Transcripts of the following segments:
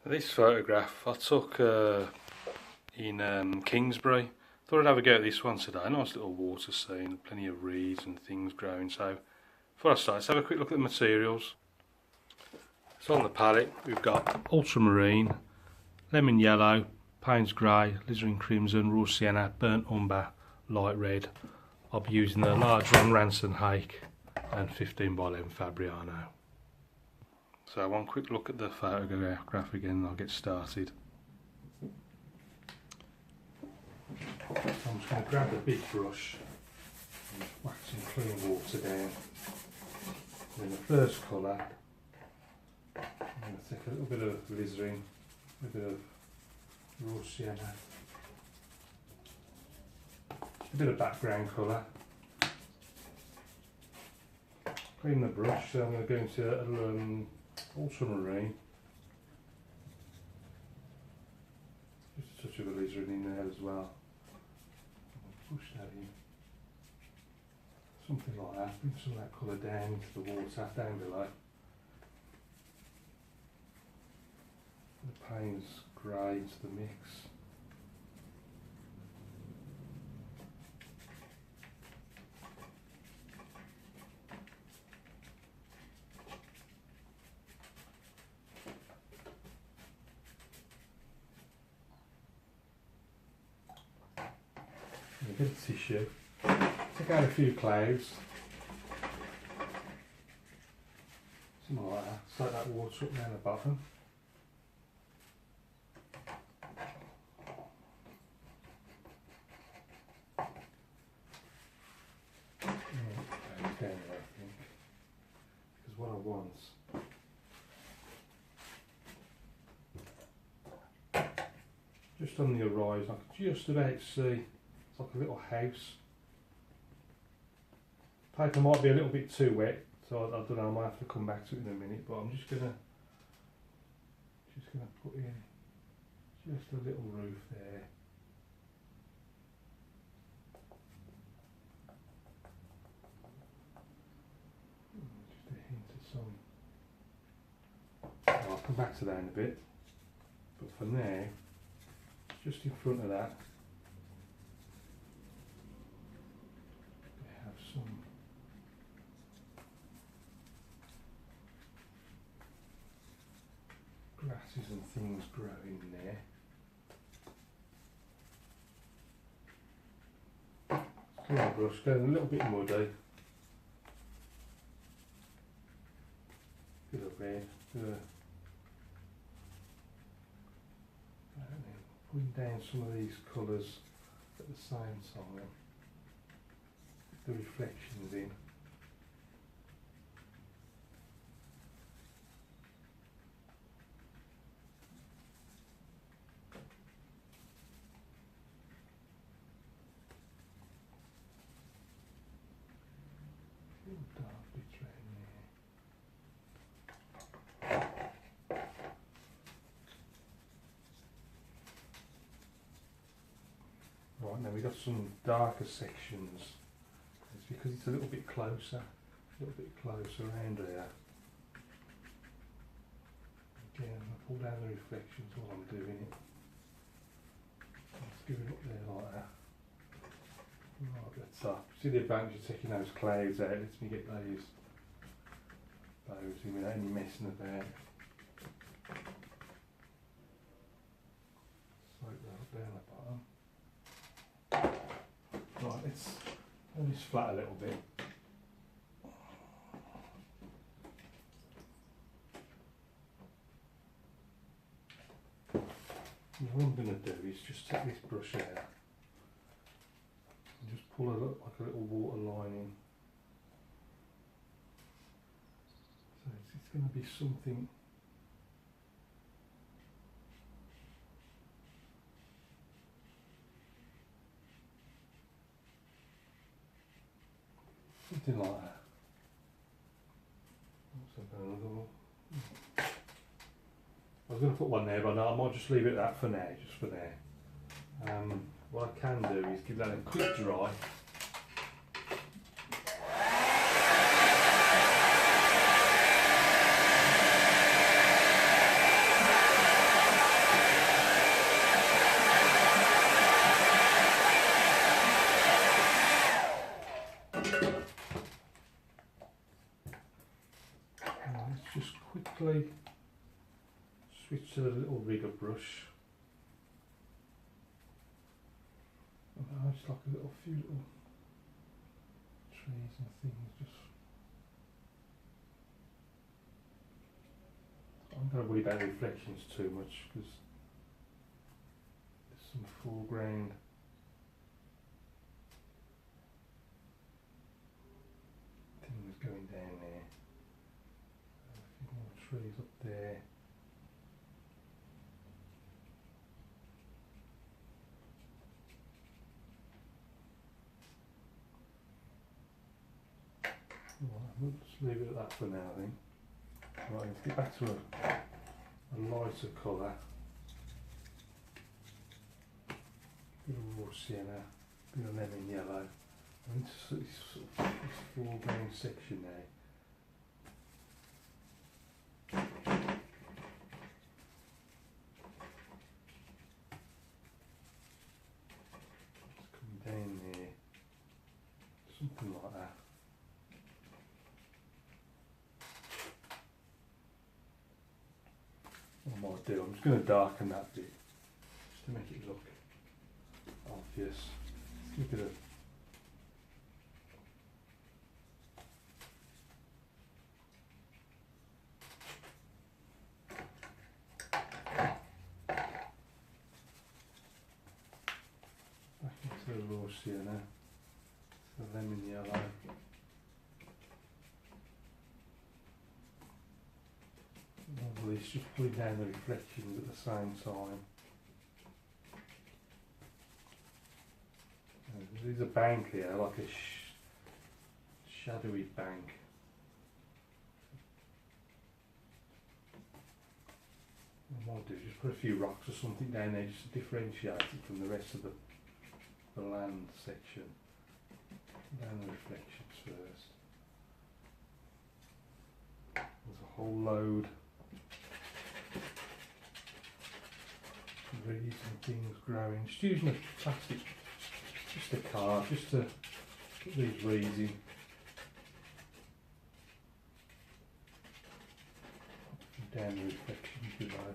This photograph I took in Kingsbury. Thought I'd have a go at this one today. Nice little water scene, plenty of reeds and things growing. So before I start, let's have a quick look at the materials. So on the palette we've got ultramarine, lemon yellow, Payne's grey, alizarin crimson, raw sienna, burnt umber, light red. I'll be using the large one Ranson Hake and 15 by 11 Fabriano. So one quick look at the photograph again and I'll get started. So I'm just going to grab the big brush and whack some clean water down. And then the first colour, I'm going to take a little bit of alizarin, a bit of raw sienna, a bit of background colour. Clean the brush, so I'm going to go into ultramarine. Just a touch of alizarin in there as well. Push that in. Something like that. Bring some of that colour down into the water, down below. The Payne's grey into the mix. A bit of tissue, take out a few clouds, something like that, soak that water up down the bottom. Down there, I think, because what I want just on the horizon, I can just about see. It's like a little house. Paper might be a little bit too wet, so I don't know, I might have to come back to it in a minute, but I'm just gonna put in just a little roof there. Just a hint of some. I'll come back to that in a bit. But for now, just in front of that, some grasses and things growing there. Clean the brush, going a little bit muddy. Bit of red, putting down some of these colours at the same time. The reflections in. Dark bits around there. Right, now we've got some darker sections. It's because it's a little bit closer around here. Again, I pull down the reflections while I'm doing it. Let's give it up there like that. Right at the top. See the advantage of taking those clouds out, lets me get those in without any messing about. Slope that up down the bottom. Right, let's turn this flat a little bit. And what I'm going to do is just take this brush out and just pull it up like a little water line in. So it's going to be something like that. I was going to put one there, but no, I might just leave it at that for now, just for now. What I can do is give that a quick dry. switch to the little rigger brush. And now just like a few little trees and things. Just I'm not going to worry about the reflections too much because there's some foreground things going down there. A few more trees up there. Right, we'll just leave it at that for now then. Right, let's get back to a lighter colour. Bit of raw sienna, bit of lemon yellow. I'm into this foreground section now. Just come down there, something like that. What I might do, I'm just going to darken that bit just to make it look obvious. Look at it. Back into the raw sienna, the lemon yellow. Lovely, it's just pulling down the reflections at the same time. There's a bank here, like a shadowy bank. What I might do is just put a few rocks or something down there just to differentiate it from the rest of the land section. Down the reflections first. There's a whole load. Reeds and things growing. Just using a plastic, just a card, just to put these reeds in. Down the reflections below.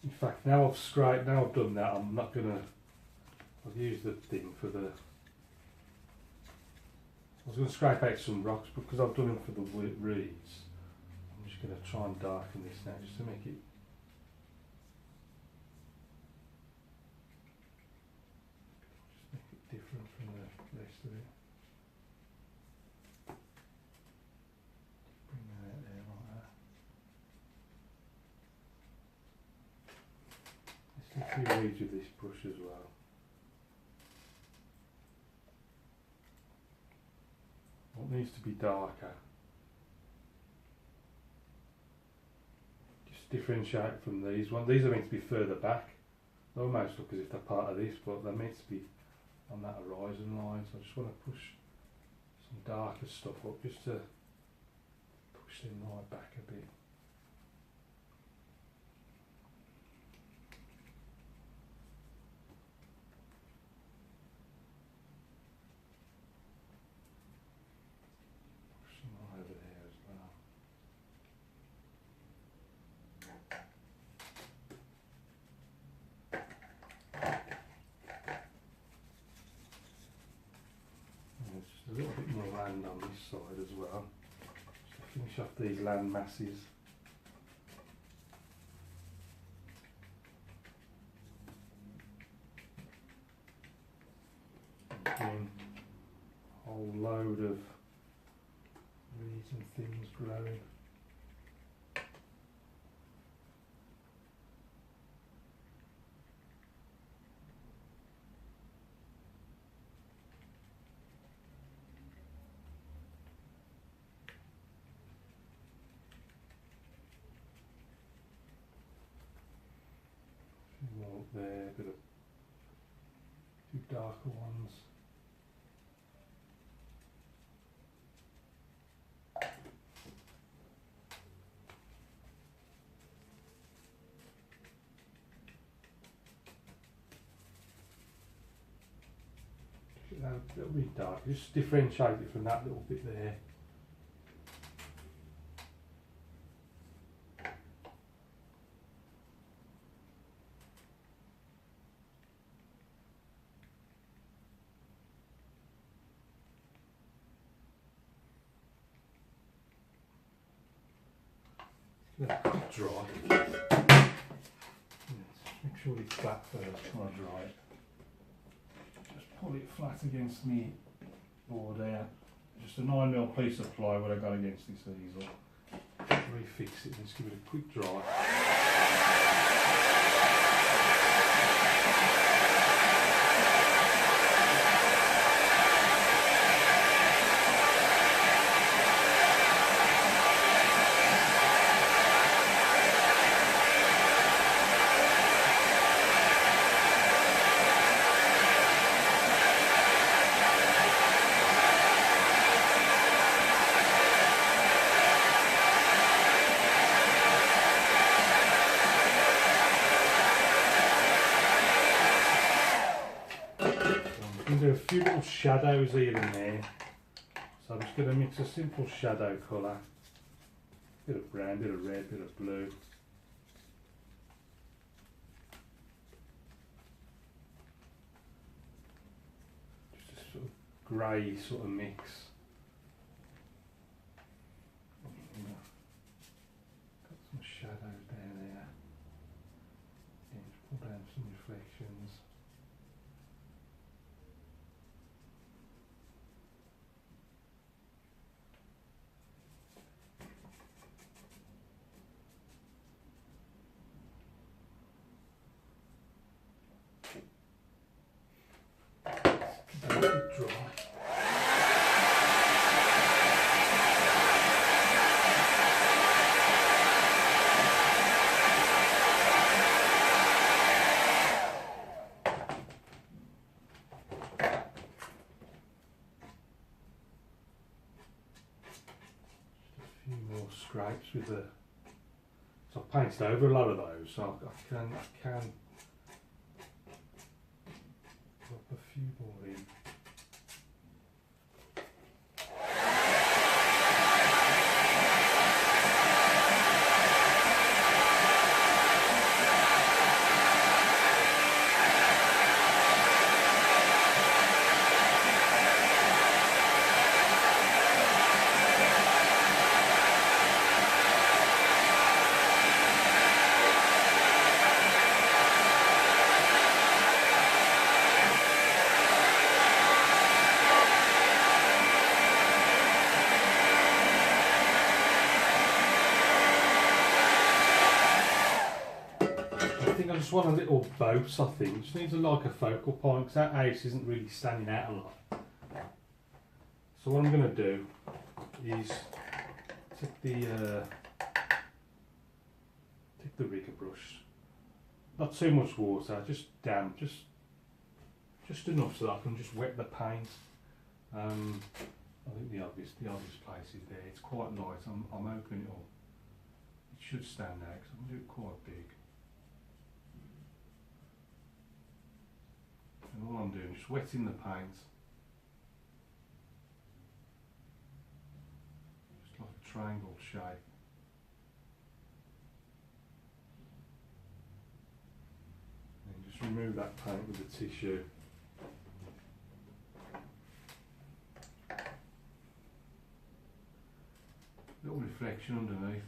In fact, now I've done that, I'm not gonna. I'll use the thing for the. I was going to scrape out some rocks because I've done them for the reeds. I'm just going to try and darken this now just to make it different from the rest of it. Bring that out there like that. Let's do a few reeds with this brush as well. What needs to be darker? Just differentiate from these ones. These are meant to be further back. They almost look as if they're part of this, but they're meant to be on that horizon line. So I just want to push some darker stuff up just to push them right back a bit. A little bit more land on this side as well, just to finish off these land masses. Again, a whole load of reeds and things growing. More up there, a few darker ones. that a little bit dark. Just differentiate it from that little bit there. Let it dry. Yes, make sure it's flat first when I dry it. Just pull it flat against me board there. Just a 9mm piece of ply what I got against this easel. Refix it and just give it a quick dry. Do a few little shadows here and there, so I'm just going to mix a simple shadow colour, bit of brown, bit of red, bit of blue. Just a sort of grey sort of mix. Got some shadows down there. Yeah, just pull down some reflections. Dry. Just a few more scrapes with the. So I've painted over a lot of those, so I can drop a few more in. I just want a little boat, I think. Just needs like a focal point because that house isn't really standing out a lot. So what I'm going to do is take the rigger brush. Not too much water, just damp, just enough so that I can just wet the paint. I think the obvious place is there. It's quite light. I'm opening it up. It should stand out because I'm going to do it quite big. And all I'm doing is just wetting the paint, just like a triangle shape. And just remove that paint with the tissue. Little reflection underneath.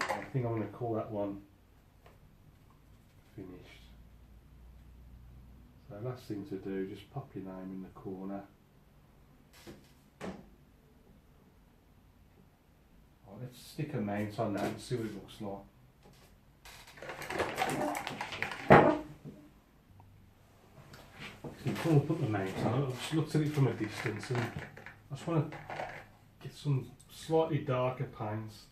I think I'm going to call that one finished. So last thing to do, just pop your name in the corner. Right, let's stick a mount on that and see what it looks like. before I put the mount on, I just looked at it from a distance and I just want to get some slightly darker paints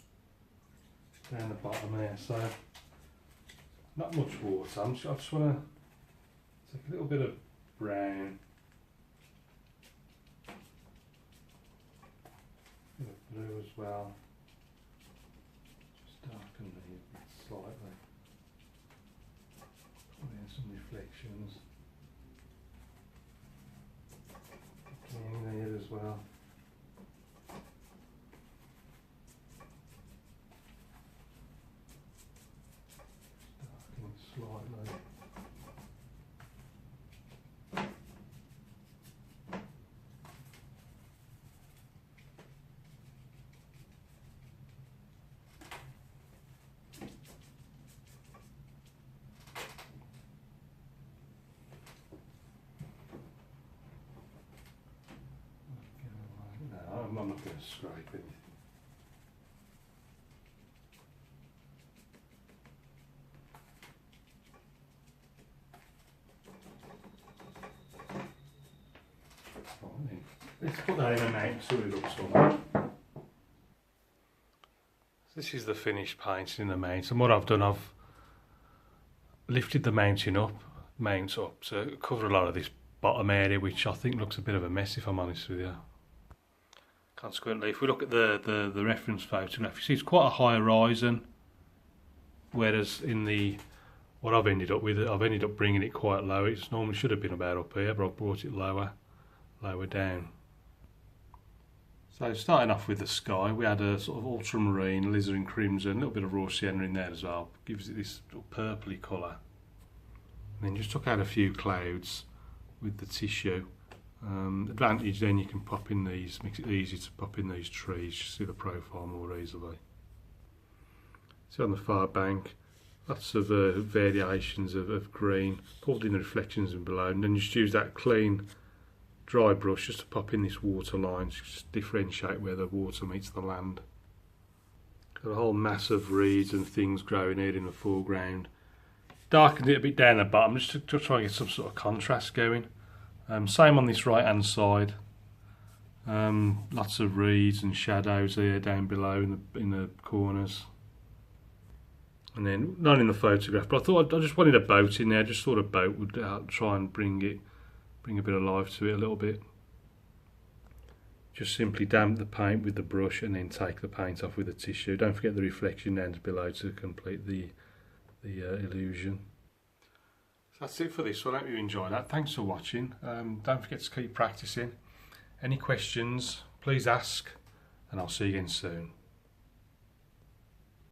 down the bottom there, so not much water. I just want to take a little bit of brown, a bit of blue as well, just darken these a bit slightly, put in some reflections in here as well. Slightly. No, I'm not going to scrape anything. Let's put that in a mount so it looks alright. This is the finished painting in the mount, and what I've done, I've lifted the mount up to cover a lot of this bottom area, which I think looks a bit of a mess if I'm honest with you. Consequently, if we look at the reference photograph, you see it's quite a high horizon, whereas in the what I've ended up with, I've ended up bringing it quite low. It normally should have been about up here, but I've brought it lower down. So starting off with the sky, we had a sort of ultramarine, alizarin crimson, a little bit of raw sienna in there as well, gives it this sort of purpley colour. And then just took out a few clouds with the tissue. Advantage then, you can pop in these, makes it easy to pop in these trees, you see the profile more easily. See on the far bank, lots of variations of green, pulled in the reflections and below, and then just use that clean dry brush just to pop in this water line, just differentiate where the water meets the land. Got a whole mass of reeds and things growing here in the foreground. Darkened it a bit down the bottom just to try and get some sort of contrast going. Same on this right hand side. Lots of reeds and shadows here down below in the corners. And then, not in the photograph, but I thought I just wanted a boat in there. I just thought a boat would try and bring a bit of life to it a little bit. Just simply damp the paint with the brush and then take the paint off with the tissue. Don't forget the reflection down below to complete the illusion. So that's it for this one. I hope you enjoyed that. Thanks for watching. Don't forget to keep practicing. Any questions, please ask, and I'll see you again soon.